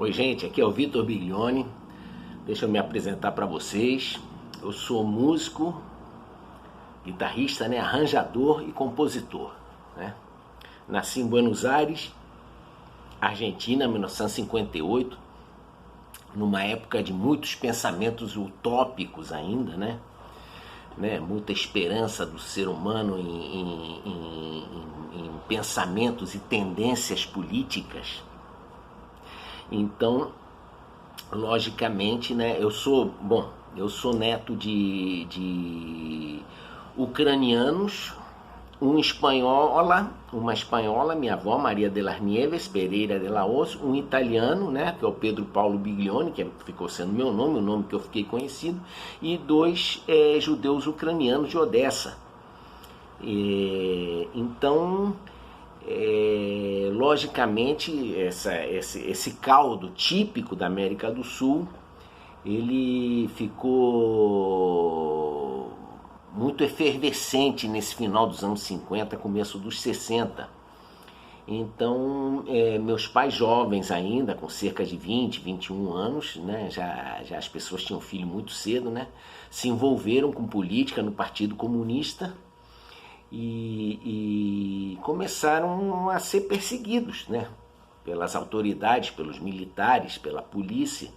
Oi gente, aqui é o Vitor Biglione. Deixa eu me apresentar para vocês. Eu sou músico, guitarrista, arranjador e compositor, né? Nasci em Buenos Aires, Argentina, em 1958, numa época de muitos pensamentos utópicos ainda, né? Muita esperança do ser humano em pensamentos e tendências políticas. Então, logicamente, eu sou neto de ucranianos, uma espanhola, minha avó Maria de las Nieves Pereira de la Hoz, um italiano, que é o Pedro Paulo Biglione, que ficou sendo meu nome, o nome que eu fiquei conhecido, e dois judeus ucranianos de Odessa. Então, logicamente, esse caldo típico da América do Sul, ele ficou muito efervescente nesse final dos anos 50, começo dos 60. Então, meus pais jovens ainda, com cerca de 20, 21 anos, já as pessoas tinham filho muito cedo, se envolveram com política no Partido Comunista e começaram a ser perseguidos, pelas autoridades, pelos militares, pela polícia.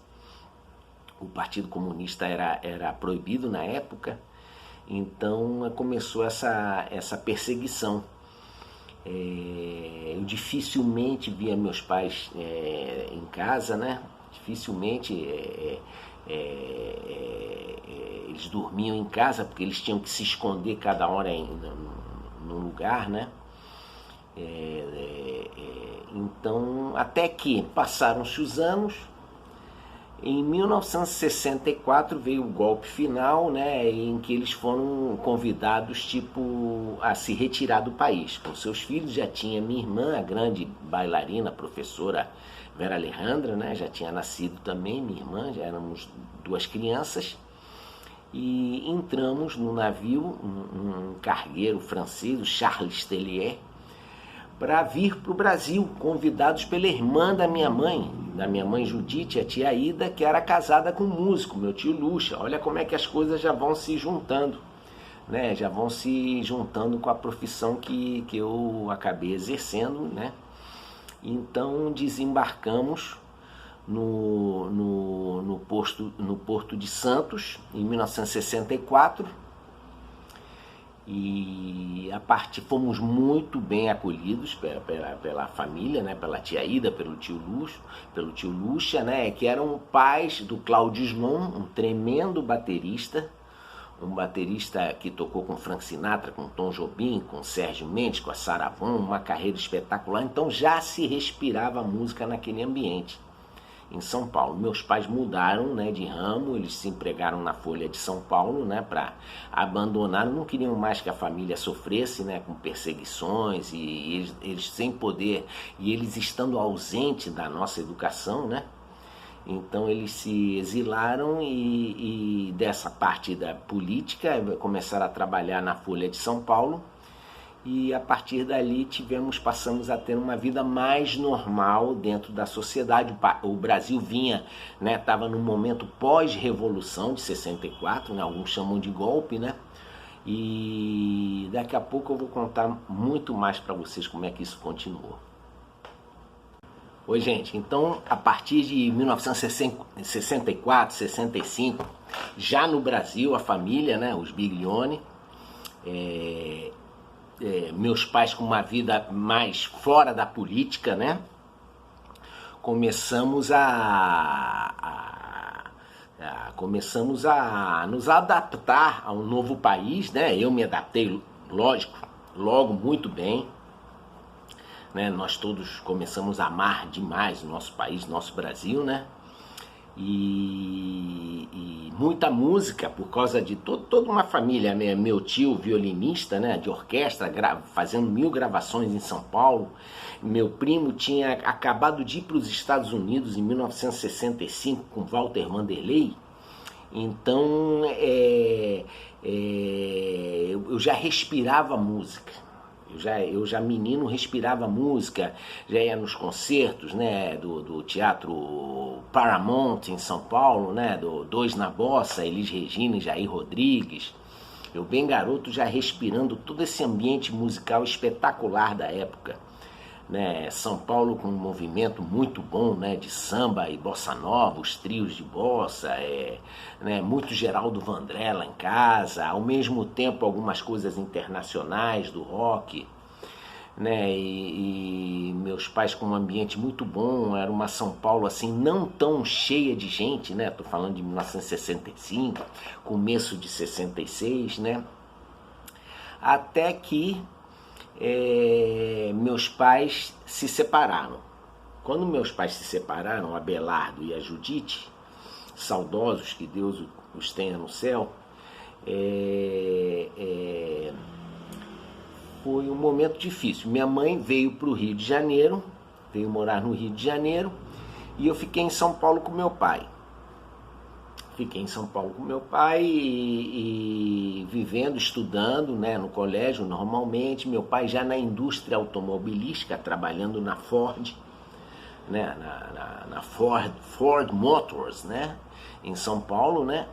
O Partido Comunista era proibido na época, então começou essa perseguição. Eu dificilmente via meus pais em casa, dificilmente eles dormiam em casa, porque eles tinham que se esconder cada hora num lugar, então, até que passaram-se os anos. Em 1964 veio o golpe final, em que eles foram convidados a se retirar do país. Com seus filhos, já tinha minha irmã, a grande bailarina, professora Vera Alejandra, já tinha nascido também, minha irmã, já éramos duas crianças. E entramos no navio, um cargueiro francês, o Charles Tellier, para vir para o Brasil, convidados pela irmã da minha mãe Judite, a tia Ida, que era casada com um músico, meu tio Lucha. Olha como é que as coisas já vão se juntando, já vão se juntando com a profissão que eu acabei exercendo, Então desembarcamos no Porto de Santos, em 1964, e fomos muito bem acolhidos pela família, pela tia Ida, pelo tio Lucha, que eram pais do Cláudio Slon, um tremendo baterista, um baterista que tocou com Frank Sinatra, com Tom Jobim, com Sérgio Mendes, com a Sarah Vaughan, uma carreira espetacular. Então já se respirava música naquele ambiente. Em São Paulo, meus pais mudaram de ramo, eles se empregaram na Folha de São Paulo, para abandonar, não queriam mais que a família sofresse, com perseguições, e eles sem poder, e eles estando ausentes da nossa educação, Então eles se exilaram e dessa parte da política começaram a trabalhar na Folha de São Paulo. E a partir dali passamos a ter uma vida mais normal dentro da sociedade. O Brasil estava num momento pós-revolução de 64, alguns chamam de golpe, E daqui a pouco eu vou contar muito mais para vocês como é que isso continuou. Oi gente, então a partir de 1964, 65, já no Brasil, a família, os Biglione, meus pais com uma vida mais fora da política, começamos a nos adaptar a um novo país, Eu me adaptei, lógico, logo muito bem, Nós todos começamos a amar demais o nosso país, nosso Brasil, E muita música, por causa de toda uma família, meu tio violinista, de orquestra, fazendo 1000 gravações em São Paulo. Meu primo tinha acabado de ir para os Estados Unidos em 1965 com Walter Vanderlei. Então eu já respirava música. Eu já menino respirava música, já ia nos concertos, né, do Teatro Paramount em São Paulo, né, do Dois na Bossa, Elis Regina e Jair Rodrigues. Eu bem garoto já respirando todo esse ambiente musical espetacular da época. Né, São Paulo com um movimento muito bom, né, de samba e bossa nova, os trios de bossa, né, muito Geraldo Vandré lá em casa, ao mesmo tempo algumas coisas internacionais do rock, né, e meus pais com um ambiente muito bom, era uma São Paulo assim não tão cheia de gente, né, tô falando de 1965, começo de 66, né, até que meus pais se separaram. Quando meus pais se separaram, o Abelardo e a Judite, saudosos, que Deus os tenha no céu, foi um momento difícil. Minha mãe veio para o Rio de Janeiro, veio morar no Rio de Janeiro, e eu fiquei em São Paulo com meu pai. Fiquei em São Paulo com meu pai e vivendo, estudando, né, no colégio normalmente. Meu pai já na indústria automobilística, trabalhando na Ford, né, na Ford Motors, né, em São Paulo, né,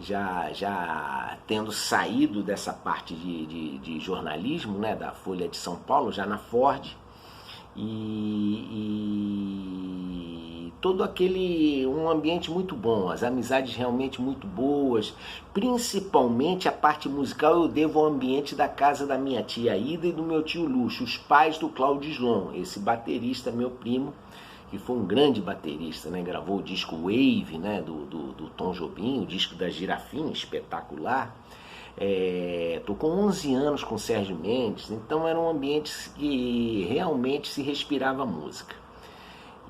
já tendo saído dessa parte de jornalismo, né, da Folha de São Paulo, já na Ford. E todo um ambiente muito bom, as amizades realmente muito boas, principalmente a parte musical eu devo ao ambiente da casa da minha tia Ida e do meu tio Luxo, os pais do Cláudio Slon, esse baterista, meu primo, que foi um grande baterista, né? Gravou o disco Wave, né? do Tom Jobim, o disco da Girafinha, espetacular. Tô com 11 anos com o Sérgio Mendes, então era um ambiente que realmente se respirava música.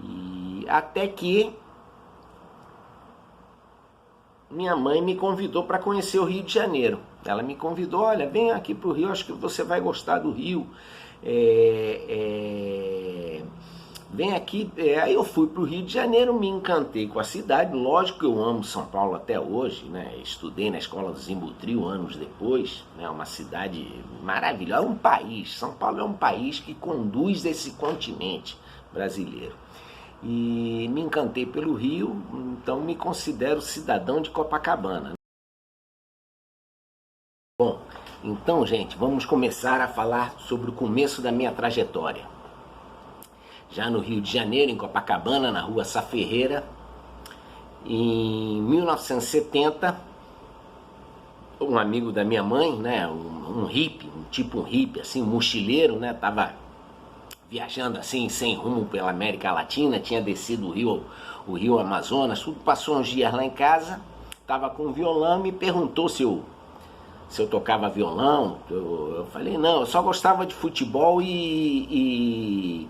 E até que minha mãe me convidou para conhecer o Rio de Janeiro. Ela me convidou, olha, vem aqui para o Rio, acho que você vai gostar do Rio. Vem aqui. Aí eu fui para o Rio de Janeiro, me encantei com a cidade. Lógico que eu amo São Paulo até hoje, né? Estudei na escola do Zimbutril anos depois, né? Uma cidade maravilhosa, é um país. São Paulo é um país que conduz esse continente brasileiro. E me encantei pelo Rio, então me considero cidadão de Copacabana. Bom, então, gente, vamos começar a falar sobre o começo da minha trajetória. Já no Rio de Janeiro, em Copacabana, na rua Sá Ferreira, em 1970, um amigo da minha mãe, né, um hippie, um hippie, assim, um mochileiro, né, tava viajando assim, sem rumo pela América Latina, tinha descido o rio Amazonas, tudo, passou uns dias lá em casa, tava com violão, me perguntou se eu tocava violão. Eu falei, não, eu só gostava de futebol e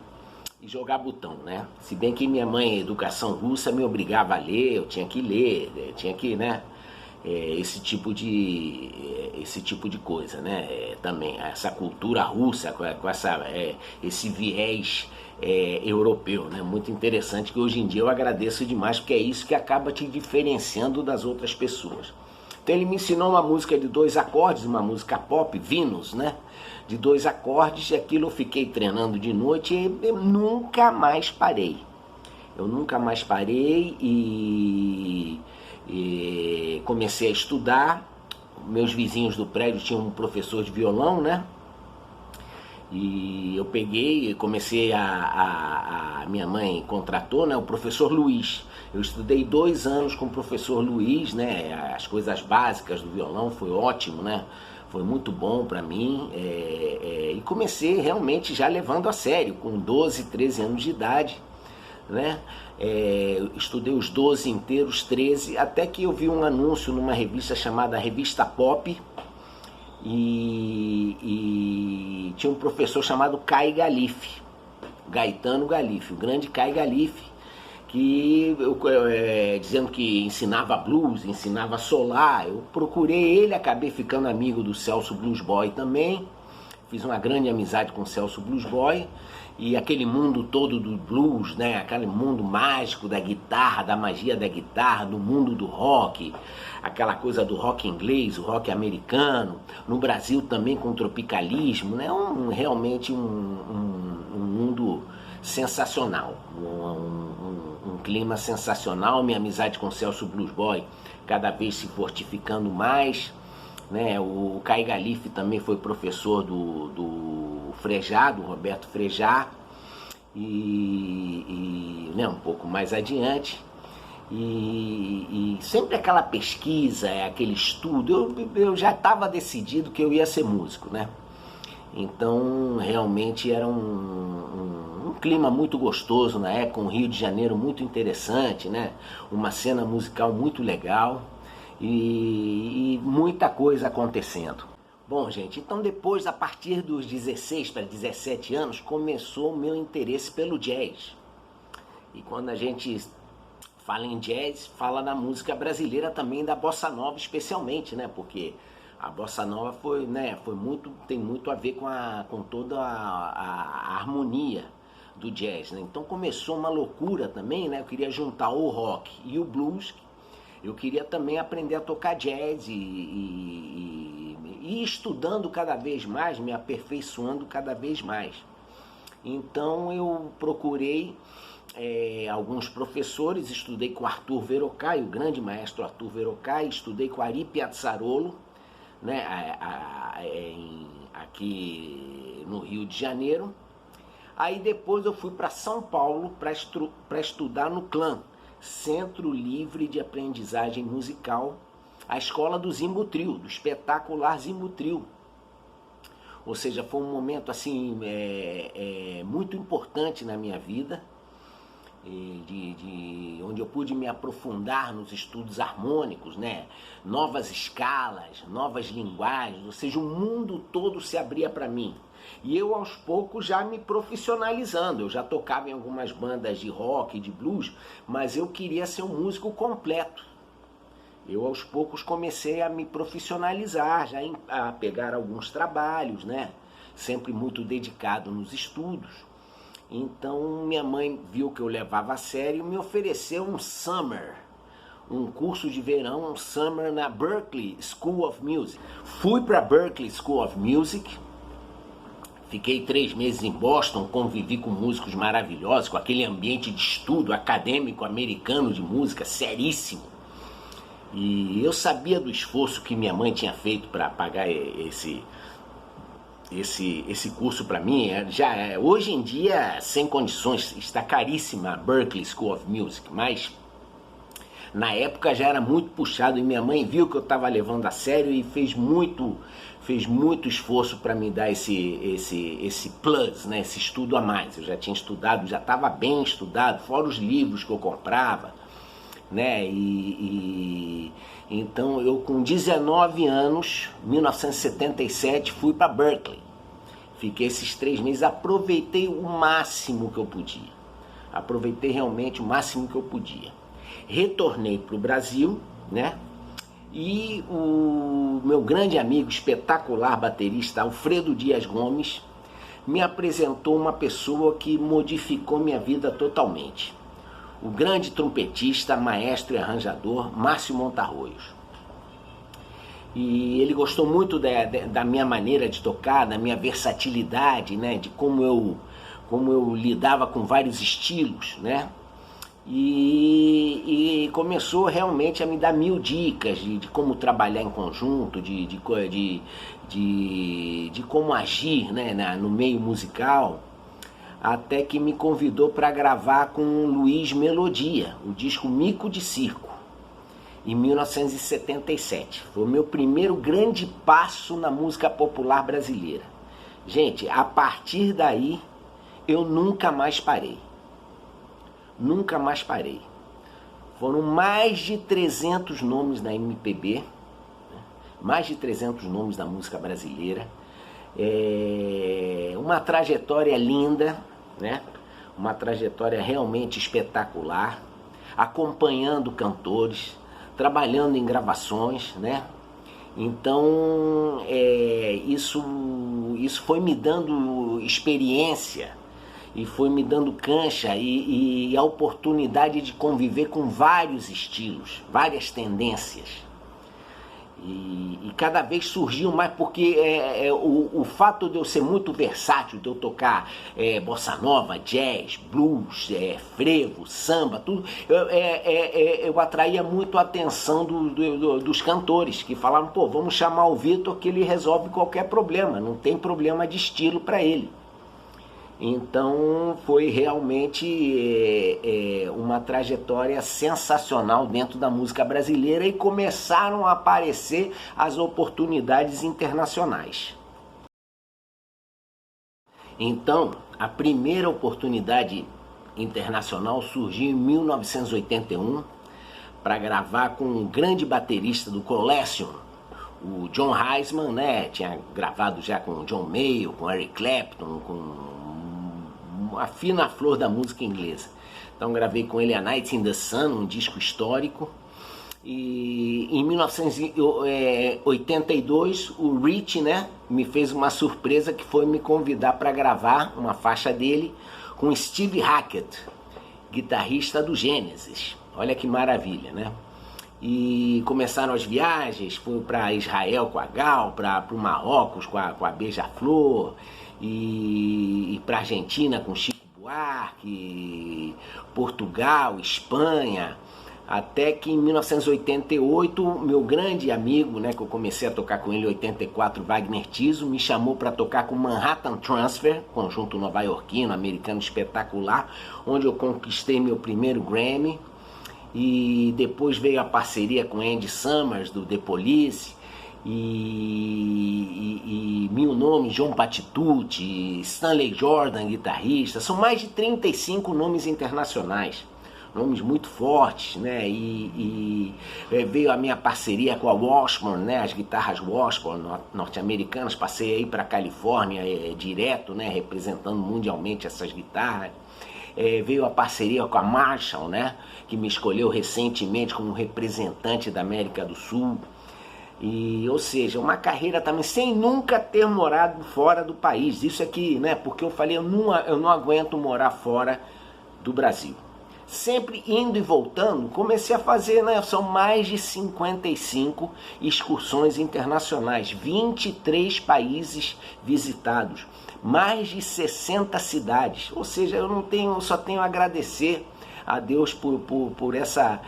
jogar botão, né? Se bem que minha mãe, educação russa, me obrigava a ler, eu tinha que ler, tinha que, né? Esse tipo de coisa, né? Também essa cultura russa com esse viés europeu, né? Muito interessante, que hoje em dia eu agradeço demais, porque é isso que acaba te diferenciando das outras pessoas. Então ele me ensinou uma música de 2 acordes, uma música pop, Venus, né? De 2 acordes, e aquilo eu fiquei treinando de noite e eu nunca mais parei. Eu nunca mais parei e comecei a estudar. Meus vizinhos do prédio tinham um professor de violão, né? E eu peguei e comecei minha mãe contratou, né, o professor Luiz. Eu estudei 2 anos com o professor Luiz, né? As coisas básicas do violão, foi ótimo, né? Foi muito bom para mim. E comecei realmente já levando a sério, com 12, 13 anos de idade, né? Estudei os 12 inteiros, 13, até que eu vi um anúncio numa revista chamada Revista Pop, e tinha um professor chamado Kai Galife, Gaetano Galife, o grande Kai Galife, que dizendo que ensinava blues, ensinava solar. Eu procurei ele, acabei ficando amigo do Celso Blues Boy também. fiz uma grande amizade com o Celso Blues Boy, e aquele mundo todo do blues, né? Aquele mundo mágico da guitarra, da magia da guitarra, do mundo do rock, aquela coisa do rock inglês, o rock americano, no Brasil também com o tropicalismo, né? Realmente um mundo sensacional, um clima sensacional. Minha amizade com o Celso Blues Boy cada vez se fortificando mais, né? O Kai Galife também foi professor do Frejá, do Roberto Frejá, e né, um pouco mais adiante, e sempre aquela pesquisa, aquele estudo. Eu já estava decidido que eu ia ser músico, né? Então realmente era um clima muito gostoso na época, um Rio de Janeiro muito interessante, né? Uma cena musical muito legal, e muita coisa acontecendo. Bom, gente, então depois, a partir dos 16 para 17 anos, começou o meu interesse pelo jazz. E quando a gente fala em jazz, fala na música brasileira também, da bossa nova especialmente, né? Porque a bossa nova tem muito a ver com toda a harmonia do jazz, né? Então começou uma loucura também, né? Eu queria juntar o rock e o blues. Eu queria também aprender a tocar jazz e estudando cada vez mais, me aperfeiçoando cada vez mais. Então eu procurei alguns professores, estudei com Arthur Verocai, o grande maestro Arthur Verocai, estudei com Ari Piazzarolo, né, aqui no Rio de Janeiro. Aí depois eu fui para São Paulo para estudar no CLAM, Centro Livre de Aprendizagem Musical, a escola do Zimbo Trio, do espetacular Zimbo Trio. Ou seja, foi um momento assim muito importante na minha vida, onde eu pude me aprofundar nos estudos harmônicos, né? Novas escalas, novas linguagens, ou seja, o mundo todo se abria para mim. E eu aos poucos já me profissionalizando. Eu já tocava em algumas bandas de rock, de blues, mas eu queria ser um músico completo. Eu aos poucos comecei a me profissionalizar, já a pegar alguns trabalhos, né? Sempre muito dedicado nos estudos. Então minha mãe viu que eu levava a sério e me ofereceu um summer, um curso de verão, um summer na Berklee School of Music. Fui para Berklee School of Music, fiquei 3 meses em Boston, convivi com músicos maravilhosos, com aquele ambiente de estudo acadêmico americano de música, seríssimo. E eu sabia do esforço que minha mãe tinha feito para pagar esse curso para mim. Hoje em dia, sem condições, está caríssima a Berklee School of Music, mas na época já era muito puxado, e minha mãe viu que eu estava levando a sério e fez muito esforço para me dar esse plus, né, esse estudo a mais. Eu já tinha estudado, já estava bem estudado, fora os livros que eu comprava, né? Então eu, com 19 anos, 1977, fui para Berklee. Fiquei esses 3 meses, aproveitei o máximo que eu podia. Aproveitei realmente o máximo que eu podia. Retornei para o Brasil, né? E o meu grande amigo, espetacular baterista, Alfredo Dias Gomes, me apresentou uma pessoa que modificou minha vida totalmente. O grande trompetista, maestro e arranjador, Márcio Montarroios. E ele gostou muito da minha maneira de tocar, da minha versatilidade, né? De como eu lidava com vários estilos, né? E começou realmente a me dar 1000 dicas de como trabalhar em conjunto, de como agir, né, no meio musical, até que me convidou para gravar com o Luiz Melodia, o disco Mico de Circo, em 1977. Foi o meu primeiro grande passo na música popular brasileira. Gente, a partir daí eu nunca mais parei. Nunca mais parei. Foram mais de 300 nomes na MPB, mais de 300 nomes da música brasileira. Uma trajetória linda, né? Uma trajetória realmente espetacular, acompanhando cantores, trabalhando em gravações, né? Então, isso foi me dando experiência e foi me dando cancha e a oportunidade de conviver com vários estilos, várias tendências. E cada vez surgiam mais, porque o fato de eu ser muito versátil, de eu tocar bossa nova, jazz, blues, frevo, samba, tudo, eu atraía muito a atenção dos cantores, que falavam, pô, vamos chamar o Vitor que ele resolve qualquer problema, não tem problema de estilo para ele. Então foi realmente uma trajetória sensacional dentro da música brasileira e começaram a aparecer as oportunidades internacionais. Então, a primeira oportunidade internacional surgiu em 1981 para gravar com um grande baterista do Collection, o John Heisman, né? Tinha gravado já com o John Mayall, com Eric Clapton, com a fina flor da música inglesa. Então gravei com ele A Night in the Sun, um disco histórico. E em 1982 o Rich, né, me fez uma surpresa que foi me convidar para gravar uma faixa dele com Steve Hackett, guitarrista do Genesis. Olha que maravilha, né? E começaram as viagens, fui para Israel com a Gal, para o Marrocos com a Beija-Flor, e para Argentina com Chico Buarque, Portugal, Espanha, até que em 1988 meu grande amigo, né, que eu comecei a tocar com ele em 84, Wagner Tiso, me chamou para tocar com Manhattan Transfer, conjunto nova-iorquino, americano espetacular, onde eu conquistei meu primeiro Grammy. E depois veio a parceria com Andy Summers do The Police e mil nomes, John Patitucci, Stanley Jordan, guitarrista. São mais de 35 nomes internacionais, nomes muito fortes, né? Veio a minha parceria com a Washburn, né? As guitarras Washburn norte-americanas. Passei aí para a Califórnia direto, né? Representando mundialmente essas guitarras. Veio a parceria com a Marshall, né, que me escolheu recentemente como representante da América do Sul. Ou seja, uma carreira também sem nunca ter morado fora do país. Isso aqui, né, porque eu falei, eu não aguento morar fora do Brasil. Sempre indo e voltando, comecei a fazer, né, são mais de 55 excursões internacionais, 23 países visitados, mais de 60 cidades. Ou seja, eu só tenho a agradecer a Deus por essa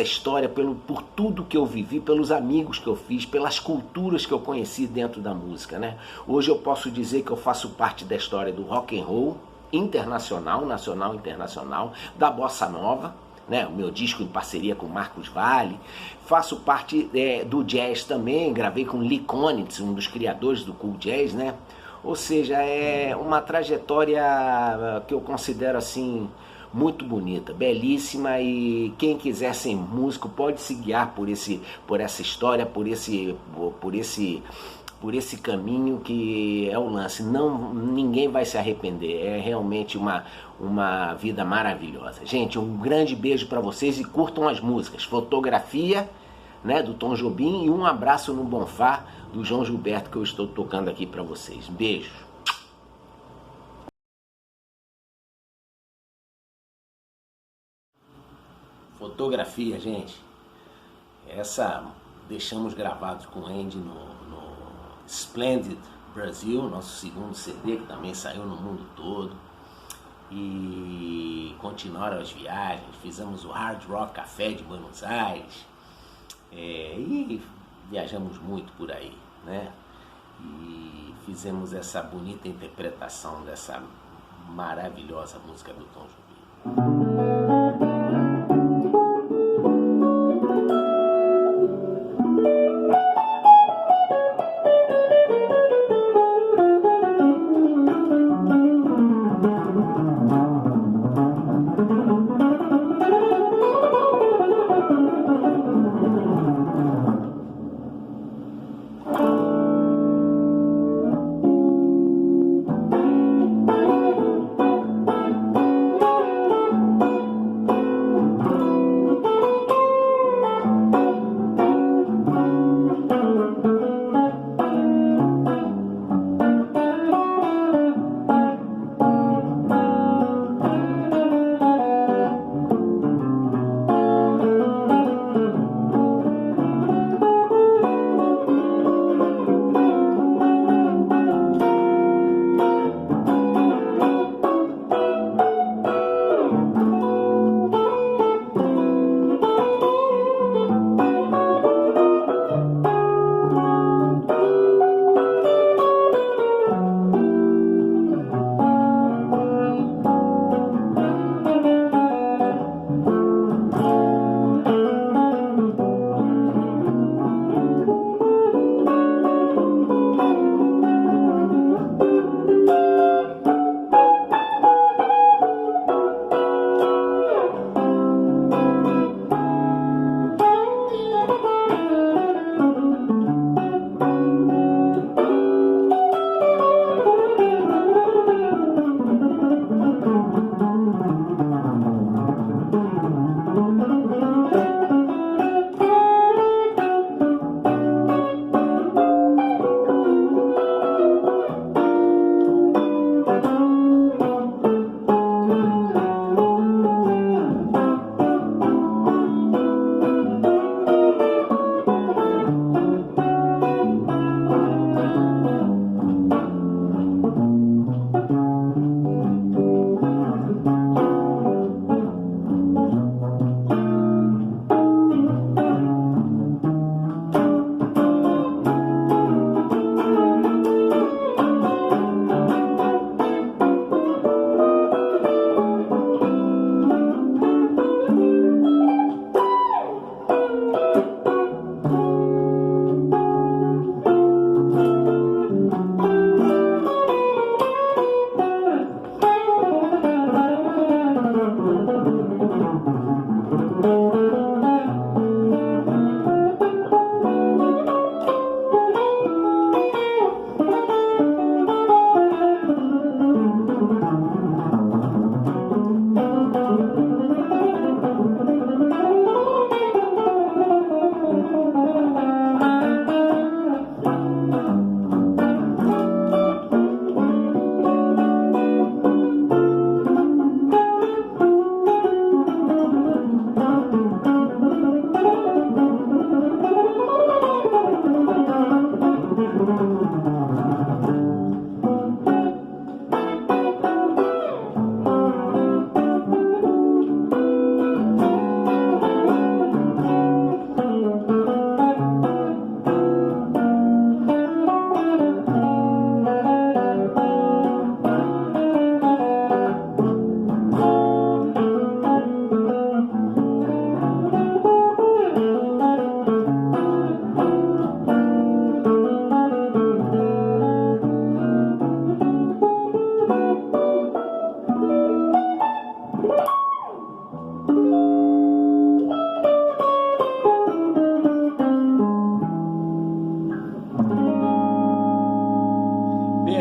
história, por tudo que eu vivi, pelos amigos que eu fiz, pelas culturas que eu conheci dentro da música, né? Hoje eu posso dizer que eu faço parte da história do rock and roll internacional, nacional e internacional, da bossa nova, né? O meu disco em parceria com Marcos Valle. Faço parte do jazz também, gravei com Lee Konitz, um dos criadores do cool jazz, né? Ou seja, é uma trajetória que eu considero assim muito bonita, belíssima, e quem quiser ser músico pode se guiar por essa história, por esse caminho, que é o lance. Ninguém vai se arrepender, é realmente uma vida maravilhosa. Gente, um grande beijo para vocês e curtam as músicas. Fotografia, né, do Tom Jobim, e um abraço no Bonfá do João Gilberto, que eu estou tocando aqui para vocês. Beijo. Fotografia, gente. Essa deixamos gravados com o Andy no Splendid Brasil, nosso segundo CD, que também saiu no mundo todo. E continuaram as viagens, fizemos o Hard Rock Café de Buenos Aires, e viajamos muito por aí, né? E fizemos essa bonita interpretação dessa maravilhosa música do Tom Jobim.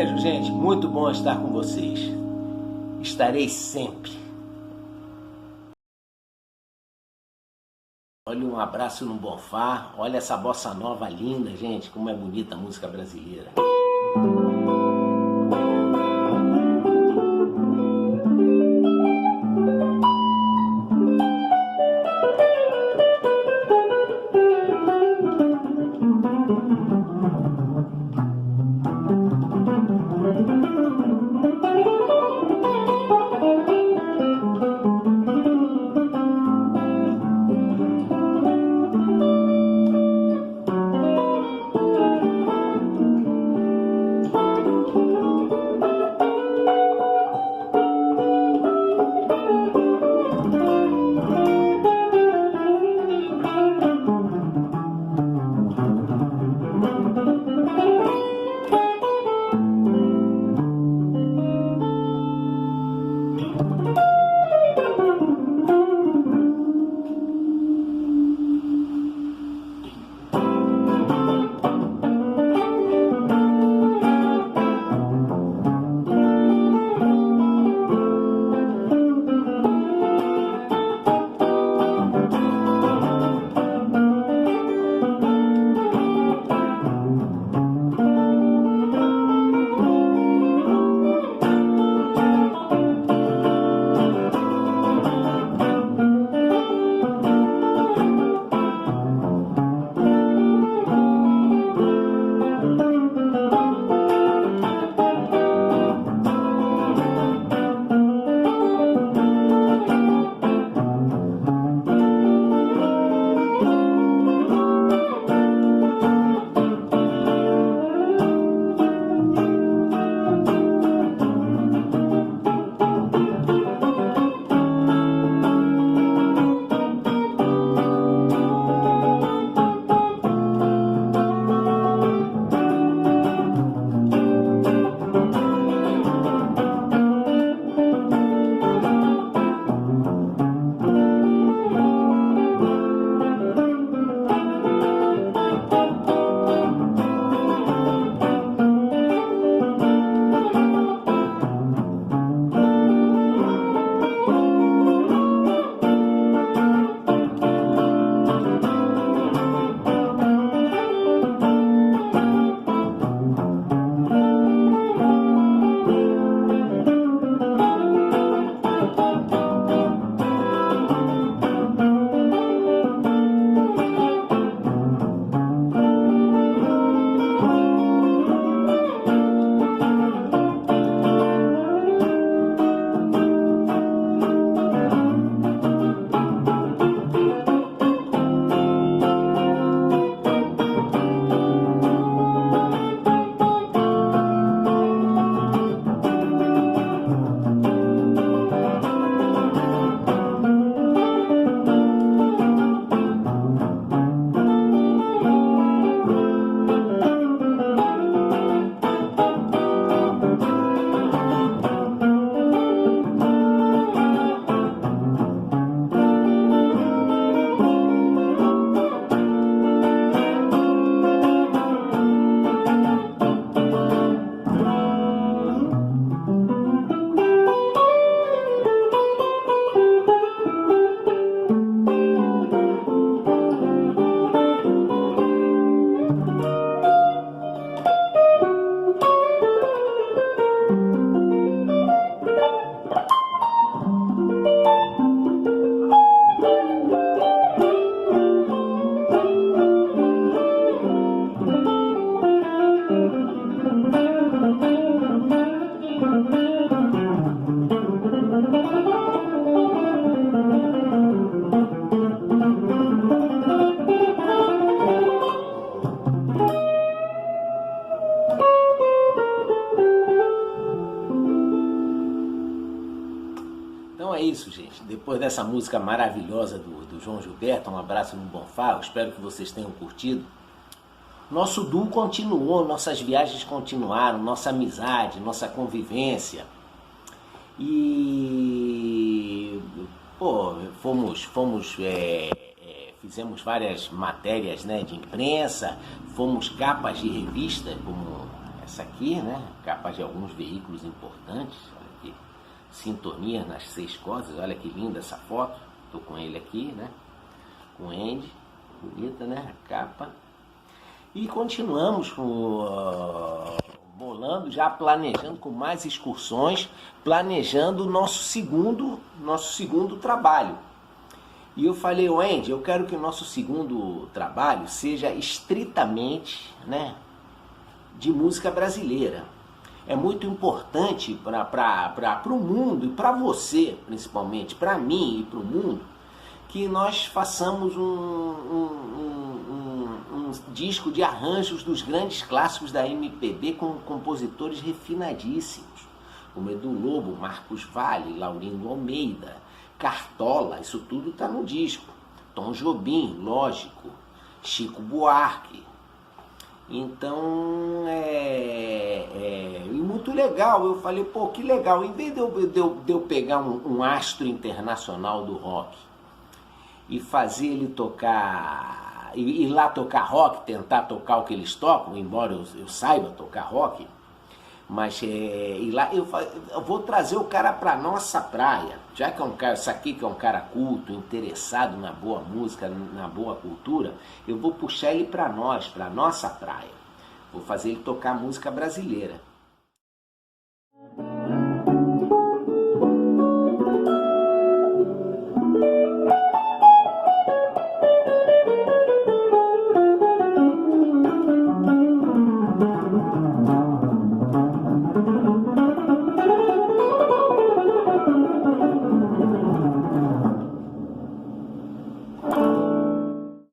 Beijo, gente. Muito bom estar com vocês. Estarei sempre. Olha, um abraço no Bonfá. Olha essa bossa nova linda, gente. Como é bonita a música brasileira. Então é isso, gente. Depois dessa música maravilhosa do João Gilberto, um abraço no Bonfá, espero que vocês tenham curtido. Nosso duo continuou, nossas viagens continuaram, nossa amizade, nossa convivência. E pô, fizemos várias matérias, né, de imprensa, fomos capas de revista, como essa aqui, né, capas de alguns veículos importantes. Olha aqui, Sintonia nas 6 Cordas, olha que linda essa foto. Estou com ele aqui, né, com o Andy, bonita, né, a capa. E continuamos bolando, já planejando com mais excursões, planejando o nosso segundo trabalho. E eu falei, Andy, eu quero que o nosso segundo trabalho seja estritamente, né, de música brasileira. É muito importante para o mundo e para você, principalmente, para mim e para o mundo, que nós façamos um disco de arranjos dos grandes clássicos da MPB com compositores refinadíssimos, como Edu Lobo, Marcos Valle, Laurindo Almeida, Cartola, isso tudo está no disco. Tom Jobim, lógico, Chico Buarque. Então, muito legal. Eu falei, pô, que legal. Em vez de eu pegar um astro internacional do rock e fazer ele tocar, ir lá tocar rock, tentar tocar o que eles tocam, embora eu saiba tocar rock, mas ir lá, eu vou trazer o cara para nossa praia, já que é um cara, isso aqui que é um cara culto, interessado na boa música, na boa cultura, eu vou puxar ele para nós, para nossa praia, vou fazer ele tocar música brasileira.